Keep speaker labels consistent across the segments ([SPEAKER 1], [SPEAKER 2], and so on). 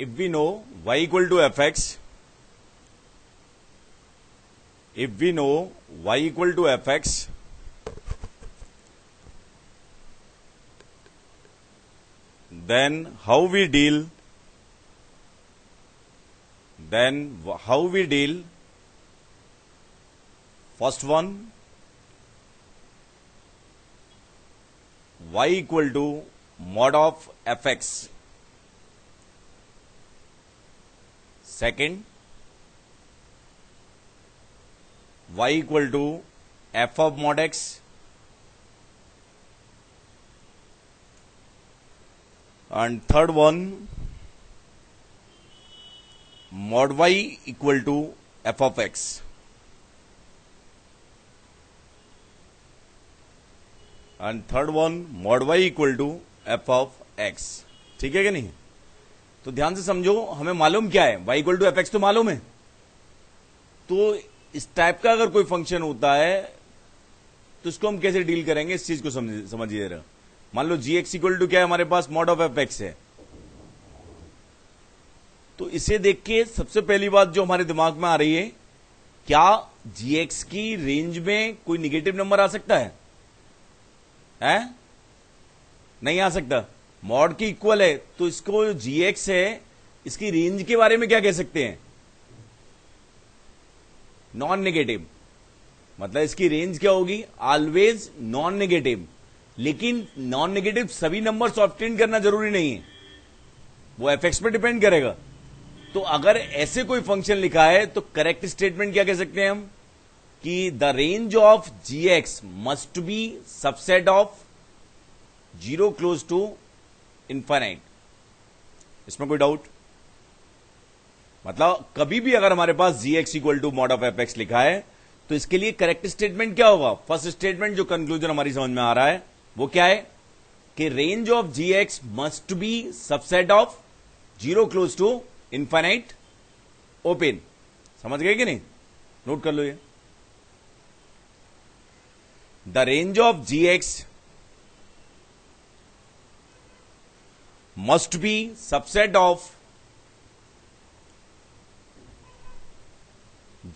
[SPEAKER 1] if we know y equal to fx, if we know y equal to fx, then how we deal first one, y equal to mod of fx, second y equal to f of mod x, and third one mod y equal to f of x. And third one mod y equal to f of x. ठीक है कि नहीं? तो ध्यान से समझो, हमें मालूम क्या है, y equal to f x तो मालूम है. तो इस टाइप का अगर कोई फंक्शन होता है तो इसको हम कैसे डील करेंगे, इस चीज को समझिए जरा. मान लो जी एक्स इक्वल टू क्या है हमारे पास, मॉड ऑफ एफ एक्स है. तो इसे देख के सबसे पहली बात जो हमारे दिमाग में आ रही है, क्या जी एक्स की रेंज में कोई निगेटिव नंबर आ सकता है? नहीं आ सकता. मॉड की इक्वल है तो इसको जी एक्स है, इसकी रेंज के बारे में क्या कह सकते हैं? Non negative. मतलब इसकी रेंज क्या होगी? Always non negative. लेकिन नॉन नेगेटिव सभी नंबर्स ऑब्टेन करना जरूरी नहीं है, वो एफ एक्स पे डिपेंड करेगा. तो अगर ऐसे कोई फंक्शन लिखा है तो करेक्ट स्टेटमेंट क्या कह सकते हैं हम, कि the range of g x must be subset of 0 close to infinite. इसमें कोई डाउट? मतलब कभी भी अगर हमारे पास g x equal to mod of f x लिखा है तो इसके लिए करेक्ट स्टेटमेंट क्या होगा? फर्स्ट स्टेटमेंट जो कंक्लूजन हमारी समझ में आ रहा है वो क्या है, कि range of g x must be subset of 0 close to infinite open. समझ गए कि नहीं? नोट कर लो ये. The range of gx must be subset of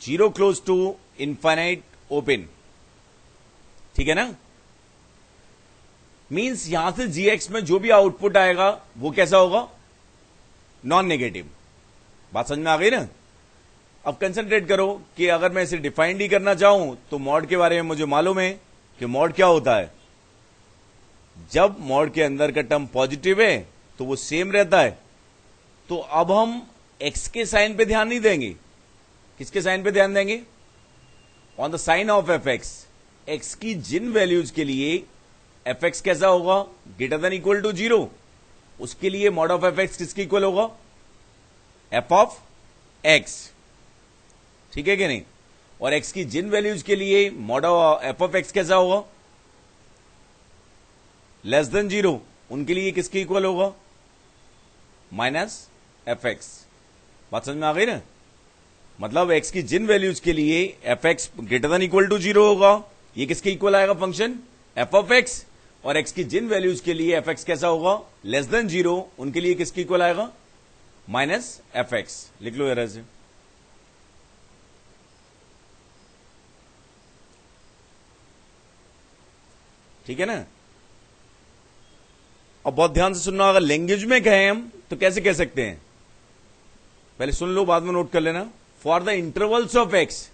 [SPEAKER 1] 0 close to infinite open. ठीक है ना? मीन्स यहां से gx में जो भी आउटपुट आएगा वो कैसा होगा? Non negative. बात समझ में आ गई ना? अब कंसंट्रेट करो कि अगर मैं इसे डिफाइंड ही करना चाहूं तो मॉड के बारे में मुझे मालूम है कि मॉड क्या होता है. जब मॉड के अंदर का टर्म पॉजिटिव है तो वो सेम रहता है. तो अब हम एक्स के साइन पे ध्यान नहीं देंगे. किसके साइन पे ध्यान देंगे? On the sine of f x. X की जिन वैल्यूज के लिए एफ एक्स कैसा होगा, ग्रेटर देन इक्वल टू 0, उसके लिए मॉड ऑफ एफ एक्स किसके इक्वल होगा? F of x. ठीक है कि नहीं? और x की जिन वैल्यूज के लिए मॉड एफ ऑफ एक्स कैसा होगा? लेस देन 0, उनके लिए किसके इक्वल होगा? Minus f x. बात समझ में आ गई ना? मतलब x की जिन वैल्यूज के लिए f x greater than equal to 0 होगा, ये किसके इक्वल आएगा फंक्शन? F of x. और x की जिन वैल्यूज के लिए एफ एक्स कैसा होगा? लेस देन 0, उनके लिए किसके इक्वल आएगा? Minus f x. लिख लो यार ऐसे. ठीक है ना? अब बहुत ध्यान से सुनना, अगर लैंग्वेज में कहें हम तो कैसे कह सकते हैं? पहले सुन लो, बाद में नोट कर लेना. For the intervals of x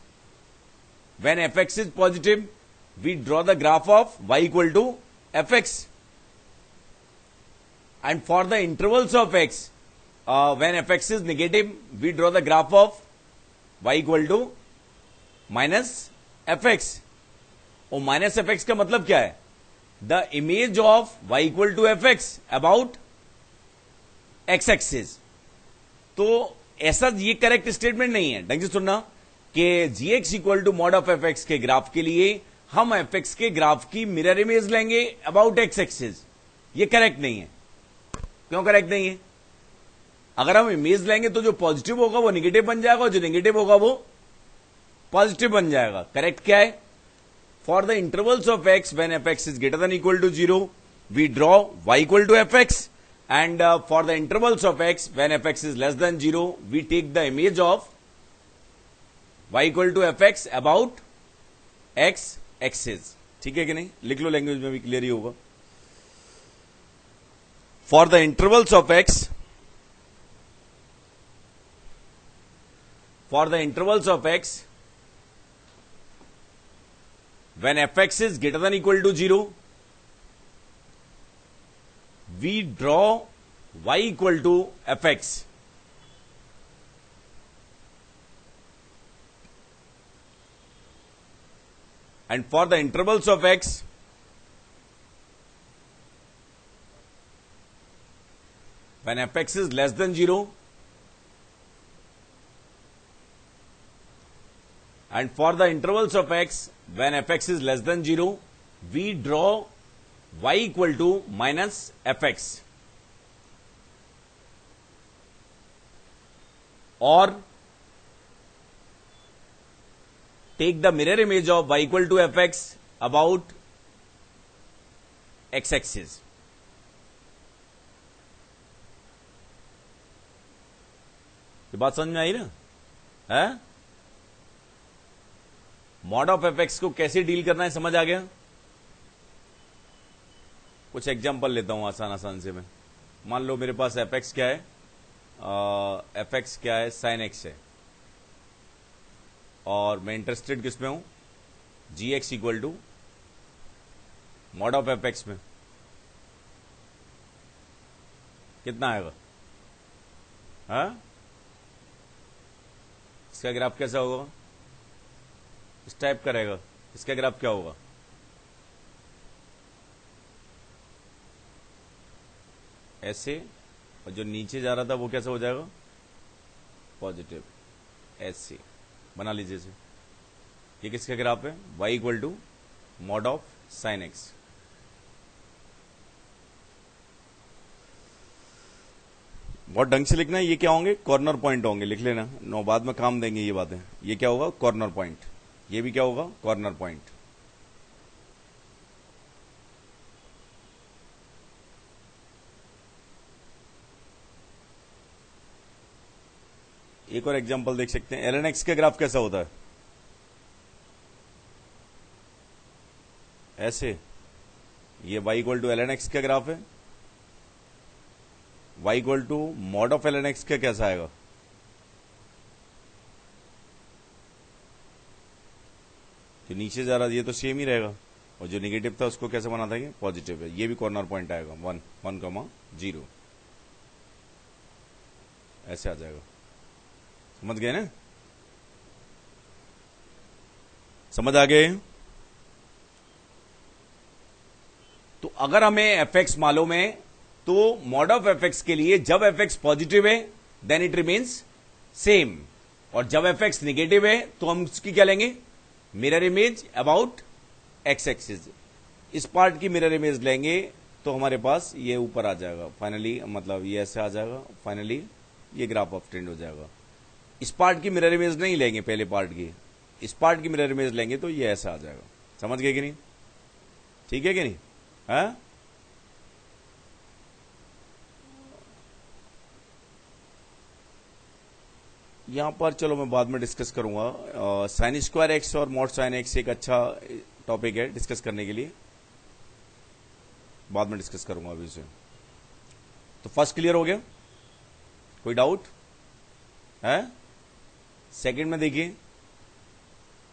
[SPEAKER 1] when f x is positive we draw the graph of y equal to f x. And for the intervals of x when f x is negative we draw the graph of y equal to minus f x. और minus f x का मतलब क्या है? The image of y equal to fx about x axis. तो ऐसा ये correct statement नहीं है. ढंग से सुनना कि gx equal to mod of f x के ग्राफ के लिए हम एफ एक्स के ग्राफ की मिरर इमेज लेंगे अबाउट x एक्सिस. ये करेक्ट नहीं है. क्यों करेक्ट नहीं है? अगर हम इमेज लेंगे तो जो पॉजिटिव होगा वो निगेटिव बन जाएगा और जो नेगेटिव होगा वो पॉजिटिव बन जाएगा. करेक्ट क्या है? For the intervals of x when fx is greater than equal to 0, we draw y equal to fx, And for the intervals of x, when fx is less than 0, we take the image of y equal to fx about x axis. ठीक है कि नहीं? लिख लो, language में भी clear ही होगा. For the intervals of x, when fx is greater than equal to 0, we draw y equal to fx. And for the intervals of x, when fx is less than 0, and for the intervals of x, when fx is less than 0, we draw y equal to minus fx. Or take the mirror image of y equal to fx about x axis. ये बात समझ में आई ना? है? Mod of fx को कैसे deal करना है समझ आ गया? कुछ एग्जांपल लेता हूं आसान से मैं. मान लो मेरे पास fx क्या है, fx क्या है, sin x है, और मैं इंटरेस्टेड किस में हूं, gx equal to mod of fx में. कितना आएगा? हाँ, इसका ग्राफ कैसा होगा? इस टाइप का रहेगा. इसका ग्राफ क्या होगा? ऐसे, और जो नीचे जा रहा था वो कैसा हो जाएगा? पॉजिटिव. ऐसे बना लीजिए इसे. ये किसका ग्राफ है? y equal to mod of sine x. बहुत ढंग से लिखना है. ये क्या होंगे? कॉर्नर पॉइंट होंगे. लिख लेना, नो बाद में काम देंगे ये बातें. ये क्या होगा? Corner point. ये भी क्या होगा? Corner point. एक और एग्जांपल देख सकते हैं. ln x का ग्राफ कैसा होता है? ऐसे. ये y equal to ln x का ग्राफ है. y equal to mod of ln x का कैसा आएगा? जो नीचे जा रहा है ये तो सेम ही रहेगा, और जो निगेटिव था उसको कैसे बना देंगे? पॉजिटिव है. ये भी कॉर्नर पॉइंट आएगा 1,0. ऐसे आ जाएगा. समझ गए ना? समझ आ गए? तो अगर हमें fx मालूम है तो मॉड ऑफ fx के लिए जब fx पॉजिटिव है देन इट रिमेन्स सेम, और जब fx निगेटिव है तो हम उसकी क्या लेंगे? Mirror image about x axis. इस पार्ट की मिरर इमेज लेंगे तो हमारे पास ये ऊपर आ जाएगा फाइनली, मतलब ये ऐसे आ जाएगा. फाइनली ये ग्राफ ऑफ ट्रेंड हो जाएगा. इस पार्ट की मिरर इमेज नहीं लेंगे, पहले पार्ट की. इस पार्ट की मिरर इमेज लेंगे तो ये ऐसा आ जाएगा. समझ गए कि नहीं? ठीक है कि नहीं? है? यहां पर चलो मैं बाद में डिस्कस करूंगा. साइन स्क्वायर एक्स और मॉड साइन एक्स एक अच्छा टॉपिक है डिस्कस करने के लिए. बाद में डिस्कस करूंगा अभी से. तो फर्स्ट क्लियर हो गया? कोई डाउट है? सेकंड में देखिए,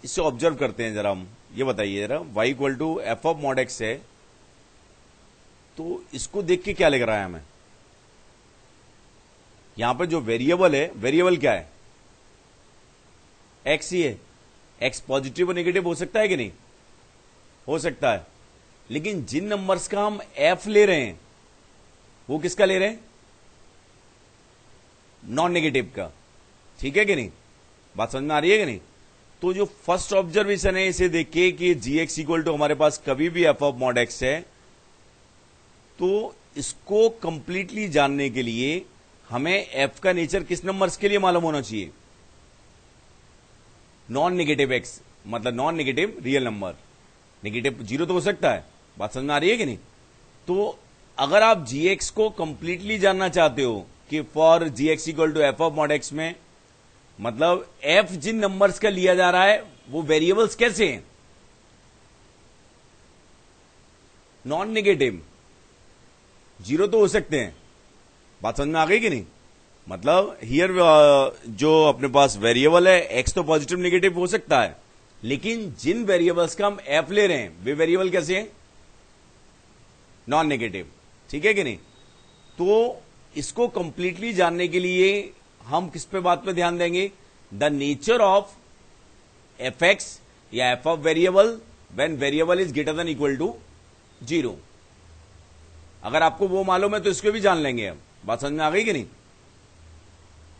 [SPEAKER 1] इससे ऑब्जर्व करते हैं जरा हम. ये बताइए जरा, y equal to f of mod x है, तो इसको देख के क्या लग रहा है हमें? यहां पर जो वेरिएबल है, वेरिएबल क्या है? x ही है. x पॉजिटिव और नेगेटिव हो सकता है कि नहीं? हो सकता है. लेकिन जिन नंबर्स का हम f ले रहे हैं वो किसका ले रहे हैं? नॉन नेगेटिव का. ठीक है कि नहीं? बात समझ में आ रही है कि नहीं? तो जो फर्स्ट ऑब्जर्वेशन है इसे देखिए कि gx इक्वल टू हमारे पास कभी भी f ऑफ मॉड x है, तो इसको कंप्लीटली जानने के लिए हमें f का नेचर किस नंबर्स के लिए मालूम होना चाहिए? नॉन नेगेटिव x, मतलब non negative real number. Negative 0 तो हो सकता है. बात समझ में आ रही है कि नहीं? तो अगर आप gx को कंप्लीटली जानना चाहते हो कि for gx equal to f of mod x में, मतलब f जिन नंबर्स का लिया जा रहा है वो वेरिएबल्स कैसे हैं, नॉन नेगेटिव, जीरो तो हो सकते हैं। बात समझ में आ गई कि नहीं? मतलब हियर जो अपने पास वेरिएबल है एक्स तो पॉजिटिव नेगेटिव हो सकता है, लेकिन जिन वेरिएबल्स का हम एफ ले रहे हैं वे वेरिएबल कैसे हैं, नॉन नेगेटिव। ठीक है कि नहीं? तो इसको कंप्लीटली जानने के लिए हम किस पे बात पे ध्यान देंगे, the nature of f x या f of variable when variable is greater than equal to zero. अगर आपको वो मालूम है तो इसको भी जान लेंगे हम। बात समझ में आ गई कि नहीं?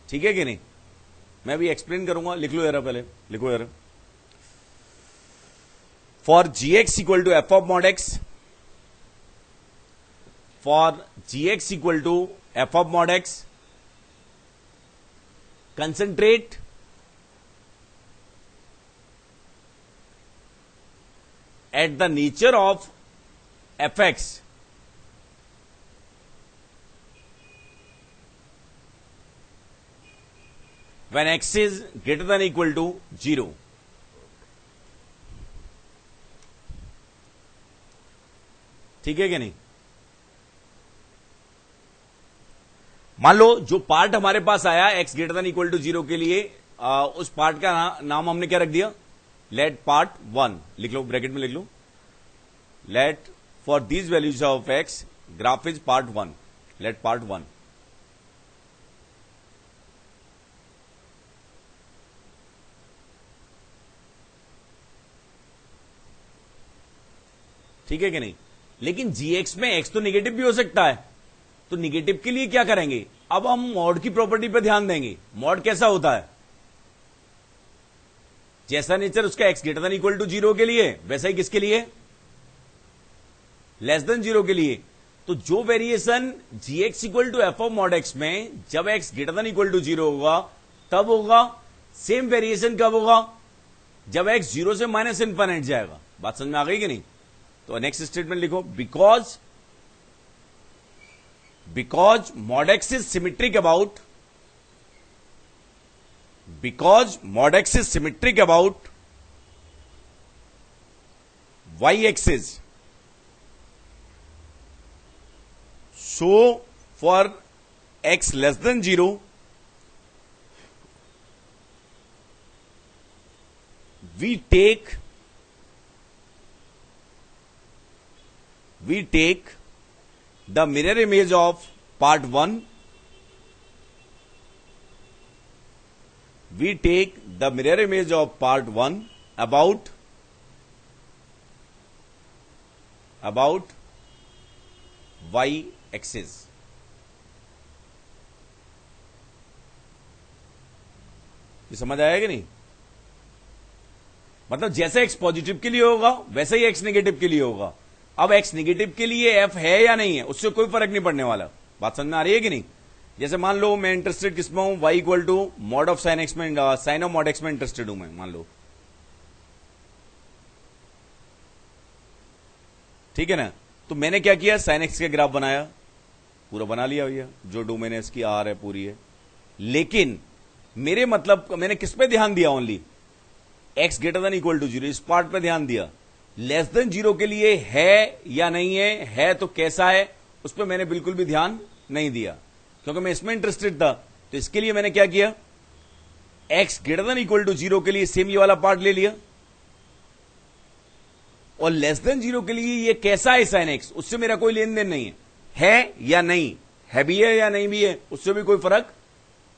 [SPEAKER 1] ठीक है कि नहीं? मैं भी एक्सप्लेन करूंगा, लिख लो यार, पहले लिखो यार। For gx equal to f of mod x, for gx equal to f of mod x, concentrate at the nature of f x when x is greater than equal to 0। ठीक है कि नहीं? मान लो जो पार्ट हमारे पास आया x greater than equal to 0 के लिए, उस पार्ट का नाम हमने क्या रख दिया, लेट पार्ट 1 लिख लो, ब्रैकेट में लिख लो, let for these values of x graph is part 1, let part 1। ठीक है कि नहीं? लेकिन gx में x तो निगेटिव भी हो सकता है, तो निगेटिव के लिए क्या करेंगे, अब हम मॉड की प्रॉपर्टी पे ध्यान देंगे। मॉड कैसा होता है, जैसा नेचर उसका x greater than equal to 0 के लिए वैसा ही किसके लिए, लेस देन 0 के लिए। तो जो variation gx equal to f of mod x में जब x greater than equal to 0 होगा तब होगा, सेम वेरिएशन कब होगा, जब x 0 से माइनस इनफाइनाइट जाएगा। बात समझ में आ गई कि नहीं? तो नेक्स्ट स्टेटमेंट लिखो, because mod x is symmetric about, because mod x is symmetric about y axis, so for x less than 0 we take the mirror image of part 1, we take the mirror image of part 1 about y axis। ये समझ आया कि नहीं? मतलब जैसे x positive के लिए होगा वैसे ही x नेगेटिव के लिए होगा। अब x नेगेटिव के लिए f है या नहीं है उससे कोई फर्क नहीं पड़ने वाला। बात समझ में आ रही है कि नहीं? जैसे मान लो मैं इंटरेस्टेड किसमें हूं, y equal to mod of sine x में, साइन ऑफ मॉड एक्स में इंटरेस्टेड हूं मैं, मान लो, ठीक है ना? तो मैंने क्या किया, साइन एक्स का ग्राफ बनाया, पूरा बना लिया भैया, जो डोमेन है इसकी आर है पूरी है। लेकिन मेरे मतलब मैंने किस पे ध्यान दिया, only x greater than equal to 0 इस पार्ट पे ध्यान दिया। लेस देन 0 के लिए है या नहीं है तो कैसा है उस पर मैंने बिल्कुल भी ध्यान नहीं दिया, क्योंकि मैं इसमें इंटरेस्टेड था। तो इसके लिए मैंने क्या किया, x greater than equal to 0 के लिए सेम ये वाला पार्ट ले लिया, और लेस देन 0 के लिए ये कैसा है साइन एक्स, उससे मेरा कोई लेन देन नहीं है या नहीं है, भी है या नहीं भी है, उससे भी कोई फर्क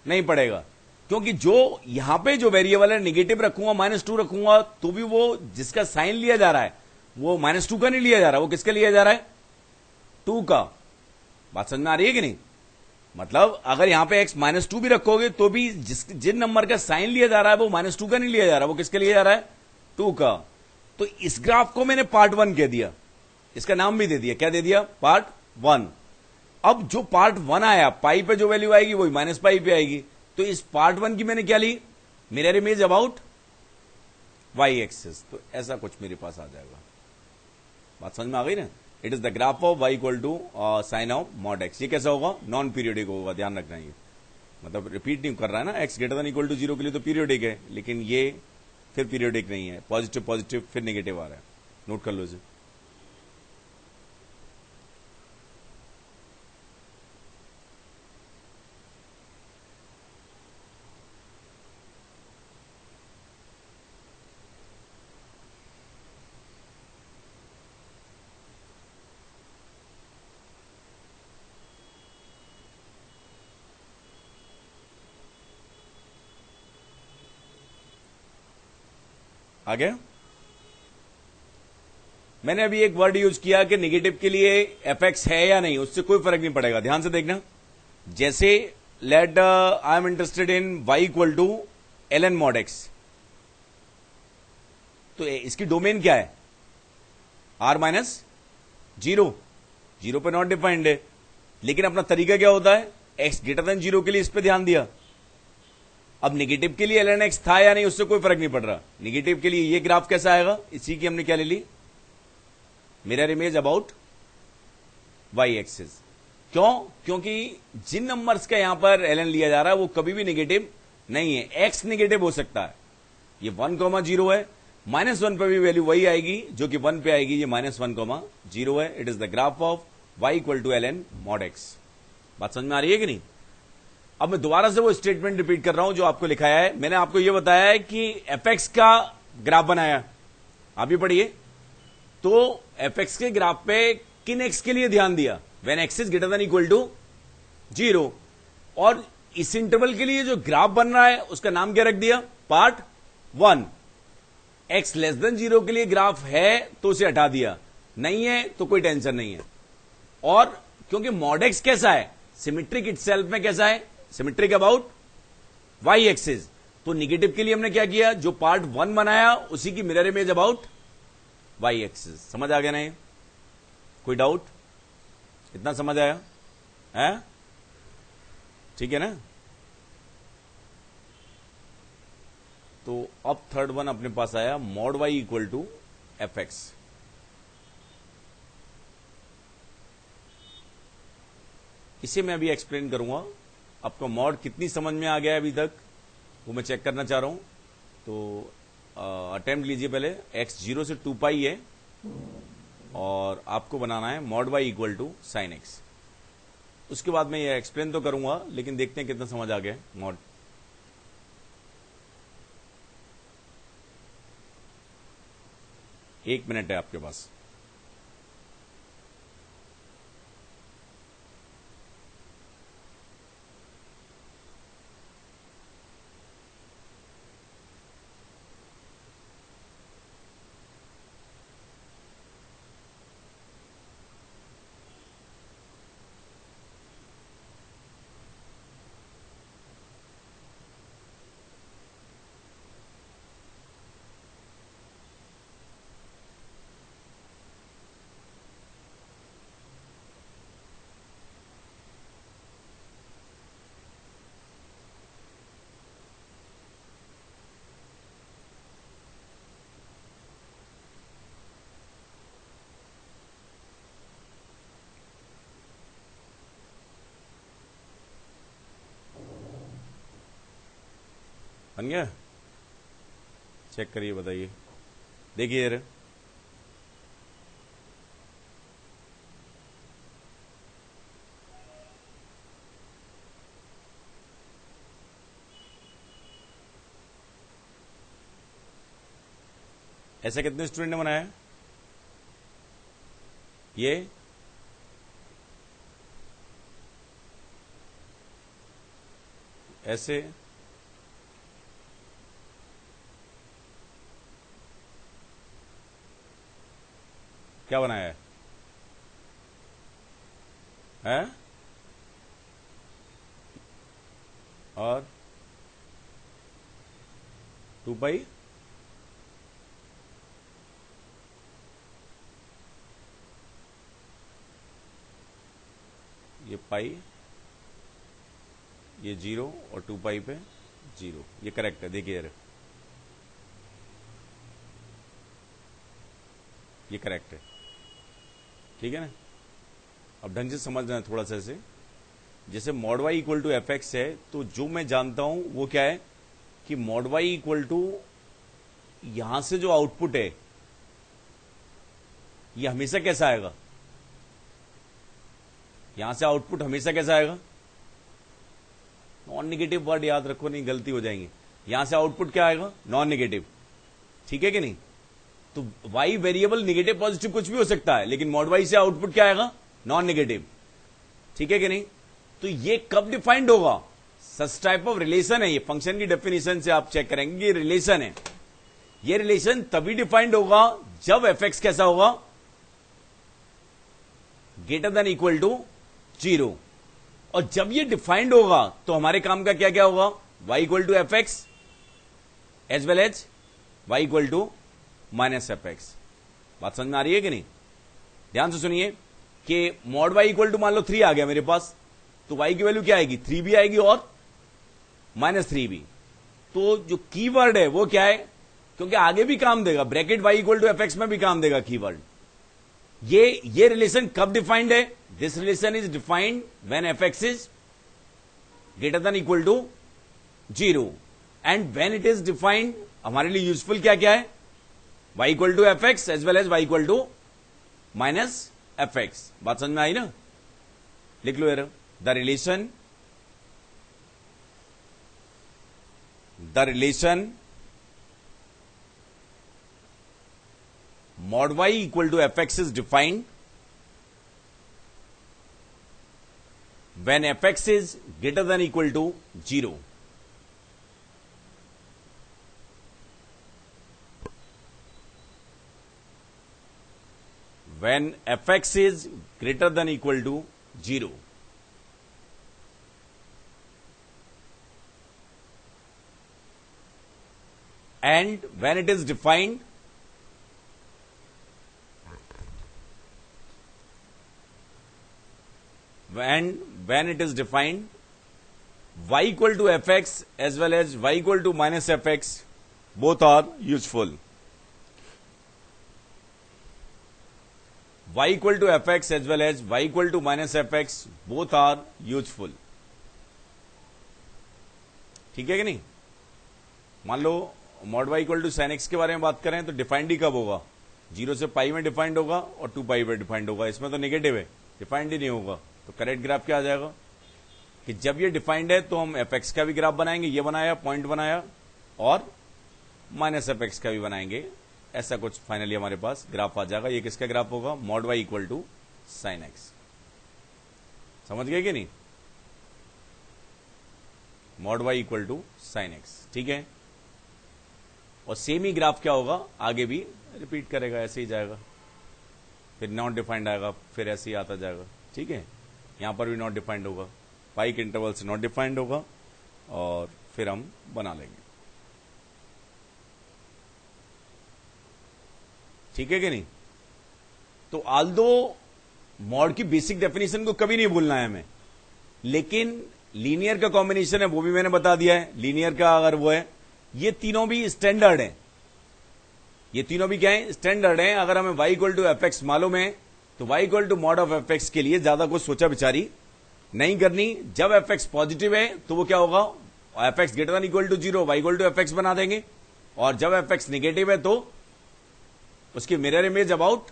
[SPEAKER 1] नहीं पड़ेगा। क्योंकि जो यहां पे जो वेरिएबल है नेगेटिव रखूंगा, -2 रखूंगा, तो भी वो जिसका साइन लिया जा रहा है वो -2 का नहीं लिया जा रहा, वो किसका लिया जा रहा है, 2 का। बात समझ में आ रही है कि नहीं? मतलब अगर यहां पे x -2 भी रखोगे तो भी जिन नंबर का साइन लिया जा रहा है वो -2 का नहीं लिया जा रहा, वो किसका लिया जा रहा है, 2 का। तो इस ग्राफ को मैंने पार्ट 1 कह दिया, इसका नाम भी दे दिया, क्या दे दिया, पार्ट 1। अब जो पार्ट 1 आया, पाई पे जो वैल्यू आएगी वही -पाई पे आएगी। तो इस पार्ट 1 की मैंने क्या ली, mirror image about y axis. तो ऐसा कुछ मेरे पास आ जाएगा। बात समझ में आ गई ना? It is the graph of y equal to sine of mod x। ये कैसा होगा? नॉन पीरियोडिक होगा, ध्यान रखना। ये मतलब रिपीट नहीं कर रहा है ना, x greater than equal to 0 के लिए तो पीरियोडिक है, लेकिन ये फिर पीरियोडिक नहीं है। पॉजिटिव पॉजिटिव फिर नेगेटिव आ रहा है, नोट कर लो इसे। आ गया? मैंने अभी एक वर्ड यूज किया कि नेगेटिव के लिए एफएक्स है या नहीं, उससे कोई फर्क नहीं पड़ेगा। ध्यान से देखना। जैसे let I am interested in y equal to ln mod x, तो इसकी डोमेन क्या है? r minus 0। 0 पे नॉट डिफाइंड है, लेकिन अपना तरीका क्या होता है? x ग्रेटर देन 0 के लिए इस पे ध्यान दिया। अब नेगेटिव के लिए ln x था या नहीं, उससे कोई फर्क नहीं पड़ रहा। नेगेटिव के लिए ये ग्राफ कैसा आएगा? इसी की हमने क्या ले ली? Mirror image about y axis. क्यों? क्योंकि जिन नंबर्स का यहां पर ln लिया जा रहा है वो कभी भी नेगेटिव नहीं है। x नेगेटिव हो सकता है, ये 1,0 है, -1 पे भी वैल्यू वही आएगी जो कि 1 पे आएगी, ये -1,0 है। It is the graph of y equal to ln mod x। बात समझ में आ रही है कि नहीं? अब मैं दोबारा से वो स्टेटमेंट रिपीट कर रहा हूं जो आपको लिखाया है। मैंने आपको यह बताया है कि एफएक्स का ग्राफ बनाया, आप भी पढ़िए। तो एफएक्स के ग्राफ पे किन एक्स के लिए ध्यान दिया? When x is greater than equal to 0। और इस इंटरवल के लिए जो ग्राफ बन रहा है उसका नाम क्या रख दिया? पार्ट 1। एक्स लेस देन 0 के लिए ग्राफ है तो उसे हटा दिया, नहीं है तो कोई टेंशन नहीं है। और क्योंकि मॉड एक्स कैसा है? सिमेट्रिक इटसेल्फ में कैसा है? Symmetric about y axis. तो निगेटिव के लिए हमने क्या किया? जो पार्ट 1 बनाया उसी की mirror image about y axis. समझ आ गया ना? ये कोई डाउट? इतना समझ आया है? ठीक है ना? तो अब थर्ड वन अपने पास आया, mod y equal to f x. इसे मैं अभी एक्सप्लेन करूंगा। आपका मॉड कितनी समझ में आ गया है अभी तक वो मैं चेक करना चाह रहा हूं। तो अटेम्प्ट लीजिए पहले। x 0 से 2 पाई है और आपको बनाना है mod y equal to sine x. उसके बाद मैं ये एक्सप्लेन तो करूंगा, लेकिन देखते हैं कितना समझ आ गया मॉड। एक मिनट है आपके पास। बन गया? चेक करिए, बताइए। देखिए यार, ऐसा कितने स्टूडेंट ने बनाया? ये ऐसे क्या बनाया है? हैं? और 2 पाई ये पाई, ये 0 और 2 पाई पे 0। ये करेक्ट है। देखिए यार, ये करेक्ट है। ठीक है ना। अब ढंग से समझना है थोड़ा सा ऐसे, जैसे mod y equal to f x है, तो जो मैं जानता हूं वो क्या है कि मॉड वाई इक्वल टू यहां से जो आउटपुट है ये हमेशा कैसा आएगा, यहां से आउटपुट हमेशा कैसा आएगा, नॉन निगेटिव वर्ड याद रखो नहीं गलती हो जाएंगी, यहां से आउटपुट क्या आएगा, नॉन निगेटिव, ठीक है कि नहीं। तो वाई वेरिएबल निगेटिव पॉजिटिव कुछ भी हो सकता है, लेकिन मॉड वाई से आउटपुट क्या आएगा, नॉन निगेटिव, ठीक है कि नहीं। तो ये कब डिफाइंड होगा, सच टाइप ऑफ रिलेशन है, ये फंक्शन की डेफिनेशन से आप चेक करेंगे, ये रिलेशन है, ये रिलेशन तभी डिफाइंड होगा जब एफ एक्स कैसा होगा, ग्रेटर देन इक्वल टू 0। और जब ये डिफाइंड होगा तो हमारे काम का क्या क्या होगा, y equal to f x as well as y equal to minus f x. बात समझ में आ रही है कि नहीं। ध्यान से सुनिए कि मॉड y इक्वल टू मान लो 3 आ गया मेरे पास, तो y की वैल्यू क्या आएगी, 3 भी आएगी और -3 भी। तो जो कीवर्ड है वो क्या है, क्योंकि आगे भी काम देगा, bracket y equal to f x में भी काम देगा कीवर्ड। ये रिलेशन कब डिफाइंड है, this relation is defined when f x is greater than equal to 0 and when it is defined, हमारे लिए यूजफुल क्या क्या है, y equal to f x as well as y equal to minus f x. बात समझ में आई ना, लिख लो यार, the relation mod y equal to fx is defined when fx is greater than equal to 0. When fx is greater than equal to 0. And when it is defined when it is defined y equal to fx as well as y equal to minus fx both are useful. Y equal to fx as well as y equal to minus fx both are useful. ठीक है कि नहीं। मान लो mod y equal to sine x के बारे में बात करें तो डिफाइंड ही कब होगा, 0 से पाई में डिफाइंड होगा और 2 पाई में डिफाइंड होगा, इसमें तो नेगेटिव है, डिफाइंड ही नहीं होगा। तो करेक्ट ग्राफ क्या आ जाएगा कि जब ये डिफाइंड है तो हम एफ एक्स का भी ग्राफ बनाएंगे, ये बनाया पॉइंट बनाया, और माइनस एफ एक्स का भी बनाएंगे, ऐसा कुछ फाइनली हमारे पास ग्राफ आ जाएगा। ये किसका ग्राफ होगा, mod y equal to sine x. समझ गए कि नहीं, mod y equal to sine x, ठीक है। और सेम ही ग्राफ क्या होगा, आगे भी रिपीट करेगा, ऐसे ही जाएगा, फिर नॉट डिफाइंड आएगा, फिर ऐसे ही आता जाएगा, ठीक है। यहां पर भी नॉट डिफाइंड होगा, पाई के इंटरवल से नॉट डिफाइंड होगा, और फिर हम बना लेंगे, ठीक है कि नहीं। तो आल्दो मॉड की बेसिक डेफिनेशन को कभी नहीं भूलना है हमें, लेकिन लीनियर का कॉम्बिनेशन है वो भी मैंने बता दिया है, लीनियर का अगर वो है, ये तीनों भी स्टैंडर्ड है, ये तीनों भी क्या है, स्टैंडर्ड है। अगर हमें y equal to f x मालूम है तो y equal to mod of f x के लिए ज्यादा कुछ सोचा विचारी नहीं करनी। जब एफ एक्स पॉजिटिव है तो वो क्या होगा, f x greater than equal to 0, y equal to f x बना देंगे, और जब एफ एक्स निगेटिव है तो उसकी mirror image about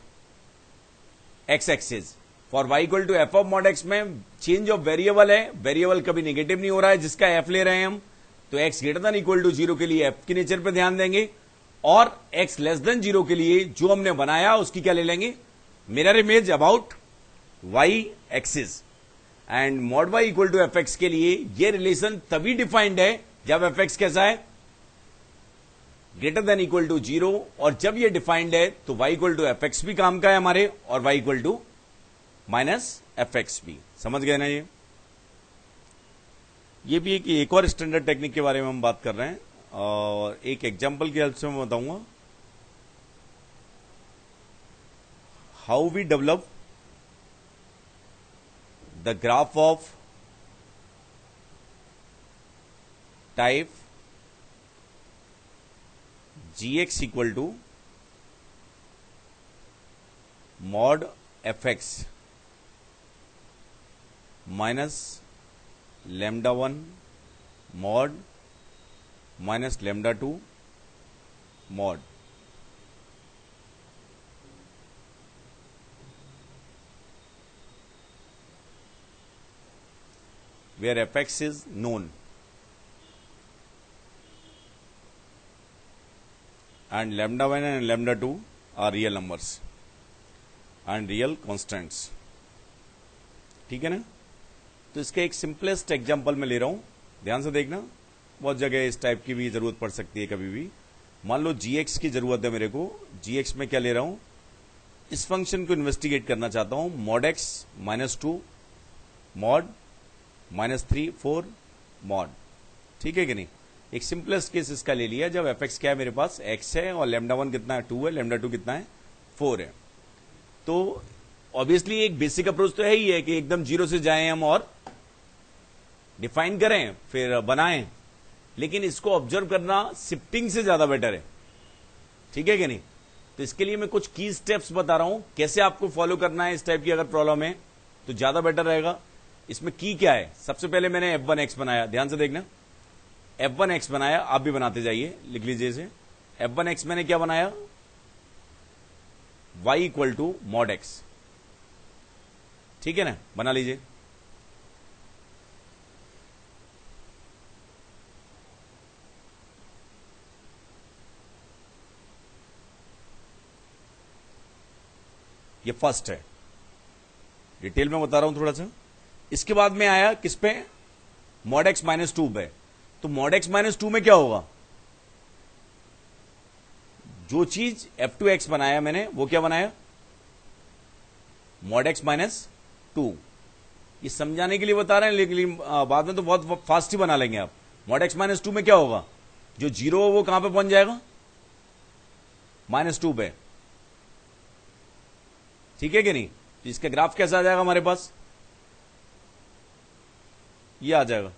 [SPEAKER 1] x axis. For y equal to f of mod x में चेंज ऑफ वेरिएबल है, वेरिएबल कभी निगेटिव नहीं हो रहा है जिसका एफ ले रहे हैं हम, तो x greater than equal to 0 के लिए f की नेचर पे ध्यान देंगे, और x लेस देन 0 के लिए जो हमने बनाया उसकी क्या ले लेंगे, mirror image about y axis. And mod y equal to f x के लिए ये रिलेशन तभी डिफाइंड है जब एफ एक्स कैसा है, ग्रेटर देन इक्वल टू 0, और जब ये डिफाइंड है तो y equal to f x भी काम का है हमारे, और y equal to minus f x भी। समझ गए ना। ये भी एक और स्टैंडर्ड टेक्निक के बारे में हम बात कर रहे हैं, और एक एग्जांपल की हेल्प से मैं बताऊंगा how we develop the graph of type gx equal to mod f x minus lambda 1 mod minus lambda 2 mod, where fx is known and lambda 1 and lambda 2 are real numbers and real constants. ठीक है ना? तो इसका एक simplest example मैं ले रहा हूं, ध्यान से देखना, बहुत जगह इस टाइप की भी जरूरत पड़ सकती है कभी भी। मान लो gx की जरूरत है मेरे को, gx में क्या ले रहा हूं, इस फंक्शन को इन्वेस्टिगेट करना चाहता हूं, mod x minus 2 mod minus 3 4 mod, ठीक है कि नहीं। एक सिंपलेस्ट केस इसका ले लिया जब एफ एक्स क्या है मेरे पास x है और लैम्डा 1 कितना है 2 है, लैम्डा 2 कितना है 4 है। तो ऑब्वियसली एक बेसिक अप्रोच तो है ही है कि एकदम जीरो से जाएं हम और डिफाइन करें फिर बनाएं, लेकिन इसको ऑब्जर्व करना शिफ्टिंग से ज्यादा बेटर है, ठीक है कि नहीं। तो इसके लिए मैं कुछ की स्टेप्स बता रहा हूं कैसे आपको फॉलो करना है, इस टाइप की अगर प्रॉब्लम है तो ज्यादा बेटर रहेगा। इसमें की क्या है, सबसे पहले मैंने f1x बनाया, ध्यान से देखना, f1x बनाया, आप भी बनाते जाइए, लिख लीजिए इसे। f1x मैंने क्या बनाया, y equal to mod x, ठीक है ना, बना लीजिए। ये फर्स्ट है, डिटेल में बता रहा हूं थोड़ा सा। इसके बाद में आया किस पे, मॉड एक्स माइनस 2 पे। तो मॉड एक्स माइनस 2 में क्या होगा, जो चीज f2x बनाया मैंने वो क्या बनाया, मॉड एक्स माइनस 2। ये समझाने के लिए बता रहे हैं, लेकिन बाद में तो बहुत फास्ट ही बना लेंगे आप। मॉड एक्स माइनस 2 में क्या होगा, जो जीरो वो कहां पे पहुंच जाएगा, माइनस 2 पे, ठीक है कि नहीं। तो इसका ग्राफ कैसा आ जाएगा हमारे पास, ये आ जाएगा।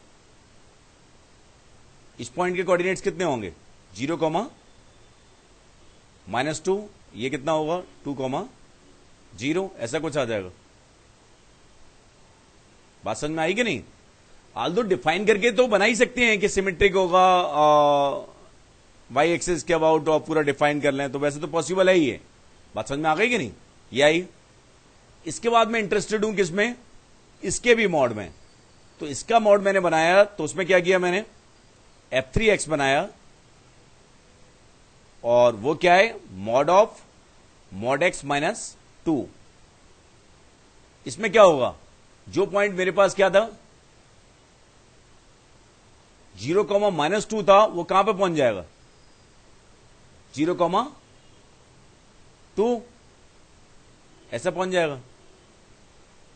[SPEAKER 1] इस पॉइंट के कोऑर्डिनेट्स कितने होंगे, 0, माइनस 2, ये कितना होगा 2, 0, ऐसा कुछ आ जाएगा। बात समझ में आई कि नहीं। आल्दो डिफाइन करके तो बना ही सकते हैं कि सिमेट्रिक होगा वाई एक्सिस के अबाउट और पूरा डिफाइन कर लें, तो वैसे तो पॉसिबल है ही है। बात समझ में आ गई कि नहीं, ये आई। इसके बाद मैं इंटरेस्टेड हूं किसमें, इसके भी मॉड में। तो इसका मॉड मैंने बनाया, तो उसमें क्या किया मैंने, f3x बनाया, और वो क्या है, mod of mod x minus 2। इसमें क्या होगा, जो पॉइंट मेरे पास क्या था 0, माइनस 2 था, वो कहां पे पहुंच जाएगा, 0, 2, ऐसा पहुंच जाएगा।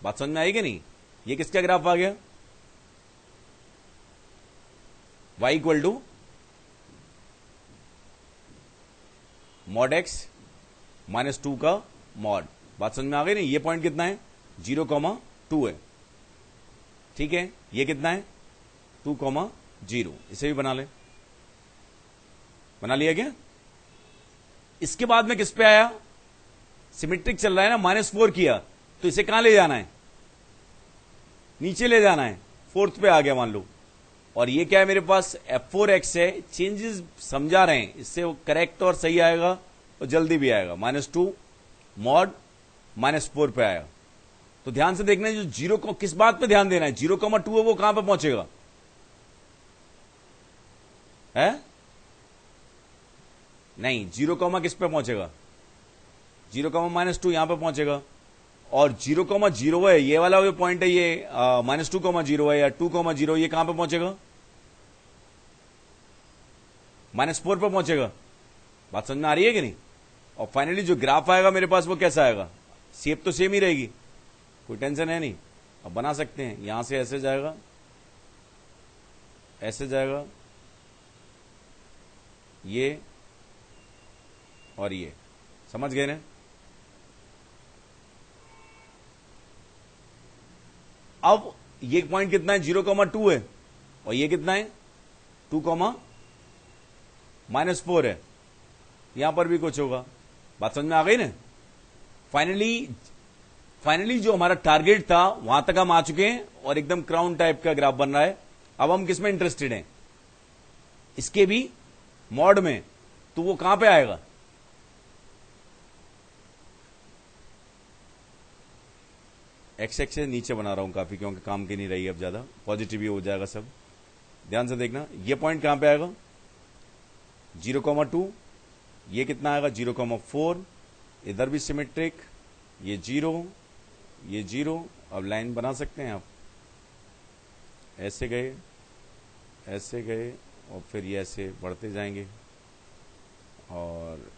[SPEAKER 1] बात समझ में आएगी नहीं। ये किसका ग्राफ आ गया, y equal to mod x minus 2 का मॉड। बात समझ में आ गई नहीं। ये पॉइंट कितना है, 0, 2 है, ठीक है। ये कितना है 2, 0, इसे भी बना ले, बना लिया क्या। इसके बाद में किस पे आया, सिमेट्रिक चल रहा है ना, -4 किया, तो इसे कहां ले जाना है, नीचे ले जाना है, 4th पे आ गया मान लो। और ये क्या है मेरे पास, f4x है, चेंजेस समझा रहे हैं, इससे वो करेक्ट और सही आएगा और जल्दी भी आएगा। -2 मॉड -4 पे आया। तो ध्यान से देखना, जो 0 को किस बात पे ध्यान देना है, 0, 2 है वो कहां पे पहुंचेगा, है नहीं, 0, किस पे पहुंचेगा, 0, -2 यहां पे पहुंचेगा। और 0, 0 है, ये वाला जो पॉइंट है, ये -2, 0 है, या 2, 0, ये कहां पे पहुंचेगा, -4 पे पहुंचेगा। बात समझ में आ रही है कि नहीं। और फाइनली जो ग्राफ आएगा मेरे पास वो कैसा आएगा, शेप तो सेम ही रहेगी, कोई टेंशन है नहीं। अब बना सकते हैं, यहां से ऐसे जाएगा, ऐसे जाएगा, ये और ये, समझ गए ना। अब ये पॉइंट कितना है, 0, 2 है, और ये कितना है 2, -4 है, यहां पर भी कुछ होगा। बात समझ में आ गई ना। फाइनली फाइनली जो हमारा टारगेट था वहां तक हम आ चुके हैं और एकदम क्राउन टाइप का ग्राफ बन रहा है। अब हम किस में इंटरेस्टेड हैं? इसके भी मॉड में। तो वो कहां पे आएगा? एक्स एक्स नीचे बना रहा हूं काफी, क्योंकि काम की नहीं रही अब ज्यादा, पॉजिटिव ही हो जाएगा सब। ध्यान से देखना, ये पॉइंट कहां पे आएगा? 0,2। ये कितना आएगा? 0,4। इधर भी सिमेट्रिक, ये 0, ये 0। अब लाइन बना सकते हैं आप, ऐसे गए, ऐसे गए, और फिर ये ऐसे बढ़ते जाएंगे, और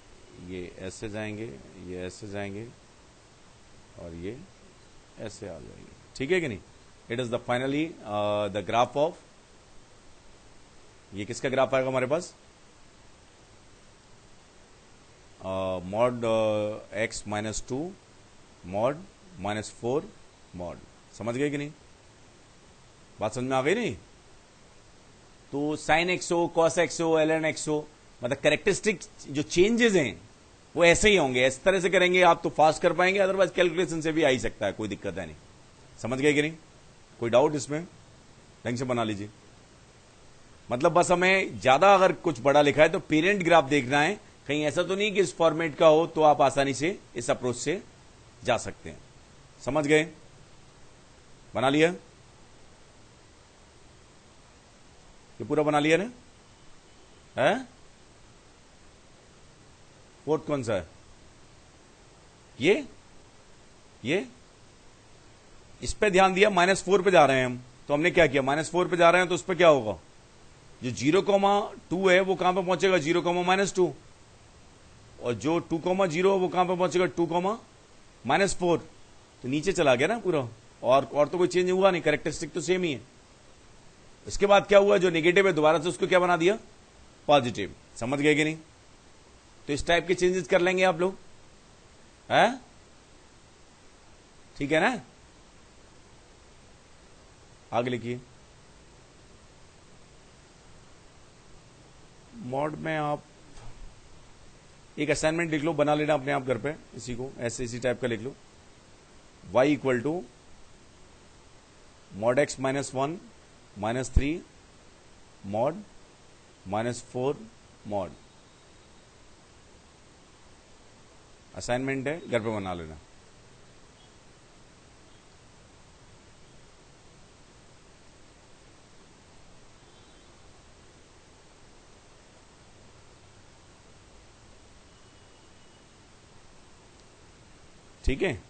[SPEAKER 1] ये ऐसे जाएंगे, ये ऐसे जाएंगे, और ये ऐसे आ जाएंगे। ठीक है कि नहीं? It is the finally the graph of, ये किसका ग्राफ आएगा हमारे पास? Mod x -2 mod -4 mod. समझ गए कि नहीं? बात समझ में आ गई नहीं? तो साइन एक्स हो, कॉस एक्स हो, ln x हो, मतलब कैरेक्टरिस्टिक जो चेंजेस हैं वो ऐसे ही होंगे। इस तरह से करेंगे आप तो फास्ट कर पाएंगे, अदरवाइज कैलकुलेशन से भी आ ही सकता है, कोई दिक्कत है नहीं। समझ गए कि नहीं? कोई डाउट इसमें? ढंग से बना लीजिए। मतलब बस हमें ज्यादा अगर कुछ बड़ा लिखा है तो पेरेंट ग्राफ देखना है, कहीं ऐसा तो नहीं कि इस फॉर्मेट का हो, तो आप आसानी से इस अप्रोच से जा सकते हैं। समझ गए? बना लिया? ये पूरा बना लिया ना? है? फोर्थ कौन सा है? ये इस पे ध्यान दिया, -4 पे जा रहे हैं हम, तो हमने क्या किया? -4 पे जा रहे हैं तो उस पर क्या होगा? जो 0,2 है वो कहां पे पहुंचेगा? 0,-2। और जो 2,0 है वो कहां पे पहुंचेगा? 2,-4। तो नीचे चला गया ना पूरा, और तो कोई चेंज हुआ नहीं, कैरेक्टरिस्टिक तो सेम ही है। इसके बाद क्या हुआ? जो नेगेटिव है दोबारा से उसको क्या बना दिया? पॉजिटिव। समझ गए कि नहीं? तो इस टाइप के चेंजेस कर लेंगे आप लोग, है? ठीक है ना? आगे लिखिए। मॉड में आप एक असाइनमेंट लिख लो, बना लेना अपने आप घर पे, इसी को ऐसे इसी टाइप का लिख लो। y equal to mod x -1 -3 mod -4 mod. Assignment है, घर पे बना लेना। ठीक है?